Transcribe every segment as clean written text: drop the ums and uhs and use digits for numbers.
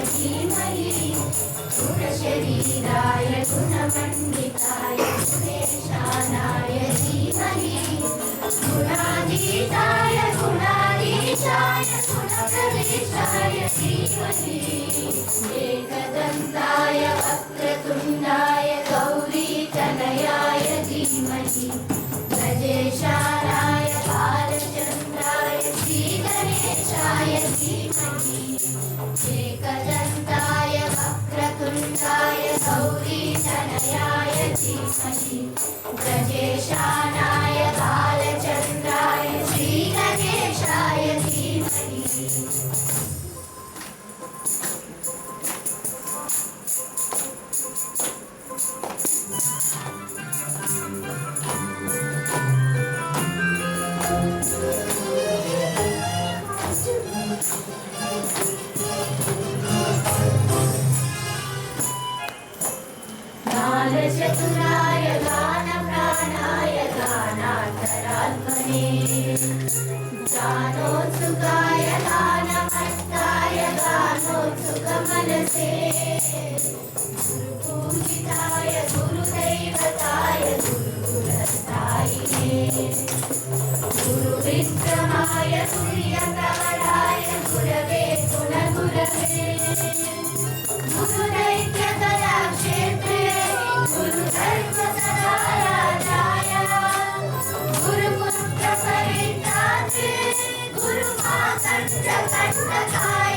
धीमहि गुणशरीराय गुणमण्डिताय गुणेशानाय धीमहि गुणातीताय गुणाधीशाय गुणप्रविष्टाय धीमहि एकदन्ताय वक्रतुण्डाय गौरीतनयाय धीमहि गजेशानाय बालचन्द्राय श्रीगणेशाय धीमहि एकदन्ताय वक्रतुण्डाय गौरीतनयाय धीमहि गजेशानाय बालचन्द्राय श्रीगणेशाय धीमहि गानचतुराय गानप्राणाय गानान्तरात्मने गानोत्सुकाय गानमत्ताय गानोत्सुकमनसे गुरुपूजिताय गुरुदैवताय गुरुकुलस्थायिने गुरुविक्रमाय तुर्यप्रवराय गुरवे गुणगुरवे गुरुदैत्यकलाक्षेत्रे गुरुधर्मसदाराजाय गुरुपुत्रपरित्रात्रे गुरुमाकण्ठकण्टकाय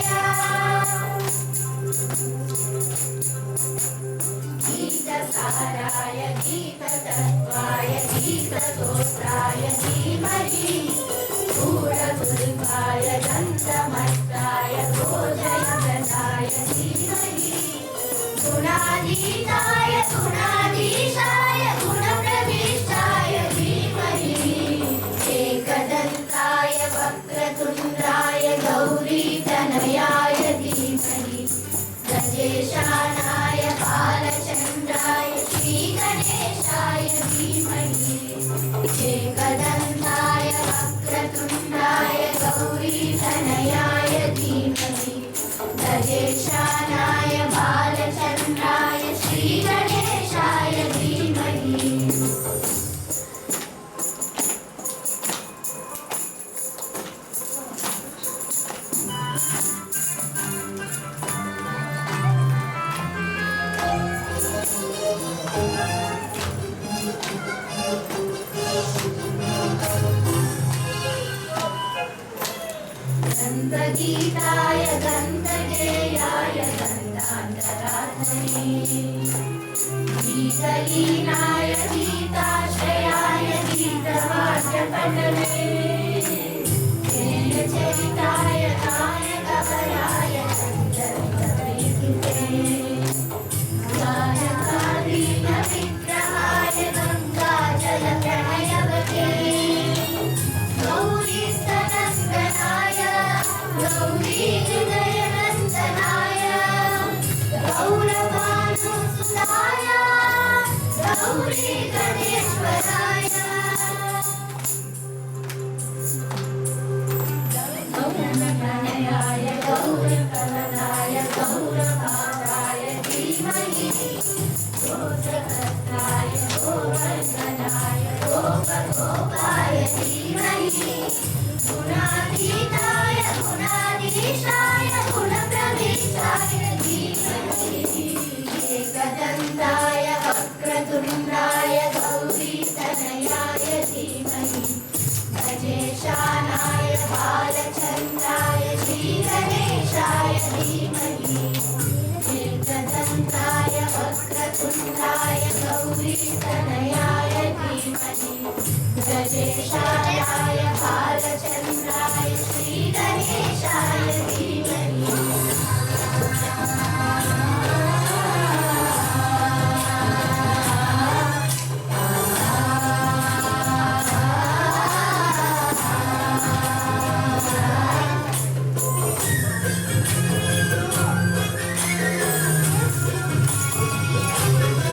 गीतसाराय गीततत्त्वाय गीतस्तोत्राय धीमहि गूढगुल्फाय गन्धमत्ताय गोजयगदाय धीमहि गुणातीताय गुणाधीशाय गुणप्रविष्टाय धीमहि एकदन्ताय वक्रतुण्डाय गौरीतनयाय धीमहि गजेशानाय बालचन्द्राय श्रीगणेशाय धीमहि एकदन्ताय वक्रतुण्डाय गौरीतनयाय धीमहि गजेशानाय बालचन्द्राय श्रीगणेशाय धीमहि गन्धगीताय गन्धगेयाय गन्धान्तरात्मने गीतलीनाय गीताश्रयाय गीतवाद्यपटले चरिताय गायकवराय गन्धर्वप्रीतिते गायकादीनविग्रहाय गङ्गाजलप्रणयवते गौरीस्तनन्दनाय गौरीहृदयनन्दनाय गौरवानुसुताय गौरीगणेश्वराय गौरप्रणयाय गौरप्रवराय गौरपादाय धीमहि गोत्रहस्ताय गोवर्धनाय गोपगोपाय धीमहि गुणातीताय गुणाधीशाय गुणप्रविष्टाय धीमहि एकदन्ताय वक्रतुण्डाय